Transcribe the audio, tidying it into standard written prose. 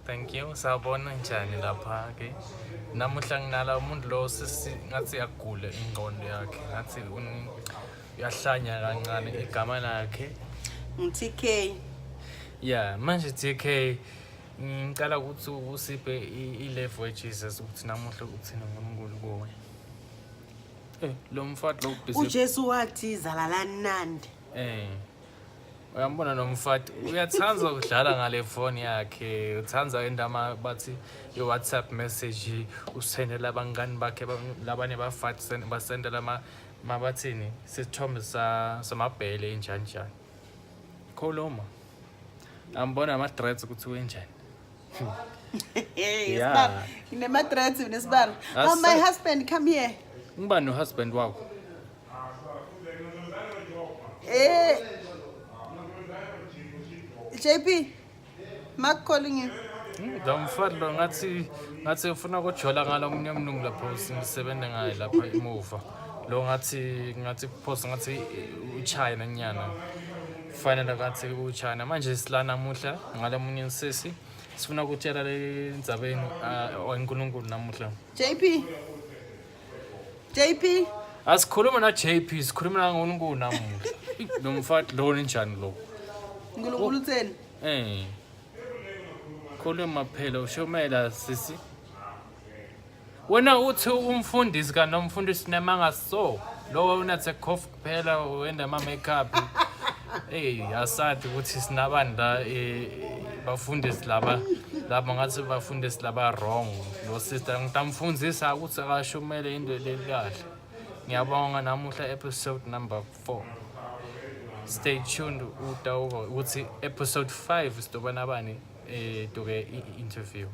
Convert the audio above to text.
Thank you. Sawubona njani lapha ke. Namuhla nginala umuntu lo ngathi yagula ingqondo yakhe. Ngathi uyahlanya kancane igama lakhe. TK. Yeah, manje TK ngicela ukuthi usiphe i-level Jesus ukuthi namuhla uthina ngoNkulunkulu kuwe. Lo mfati lo busy. uJesu wathi zalalani nandi. Uyambona nomfati uyathanda ukudlala ngale phone yakhe, uthanza indama bathi i-WhatsApp message usendela abangani bakhe labanye bafati basendela mabathini sithombe samabhele njani njani. Khuluma. Ambona ama-threats ukuthi wenjani. Yeah. Ngine-threats nesibalo. Oh, my husband, come here. Ngibani no-husband wakho? JP, Mark calling you. Mfati lo ngathi ufuna ukujola ngalo omunye umnungu lapho sisebenza ngaye lapha emuva. Lo ngathi post ngathi uChina nyana. Kufanele ngathi uChina manje silana namuhla ngalomunye sisi sifuna ukutshela le ndzabeni oNkulunkulu namuhla. JP. Asikhuluma na JP, sikhuluma na ngoNkulunkulu namuhla. Lo mfati lo njani lo? Nkulunkulu utheni? Khuluma phela ushomela sisi. Wena uthi umfundisi kanomfundisi nemanga so. Lo unathe cough kuphela wenda ama makeup. Asathi ukuthi sinabani la bafundisi laba ngathi bafundisi laba wrong. Lo sister ngitamfundzisa ukuthi akashomele into le kahle. Ngiyabonga namuhla episode number 4. Stay tuned ukuthi episode 5 sizoba nabani to interview.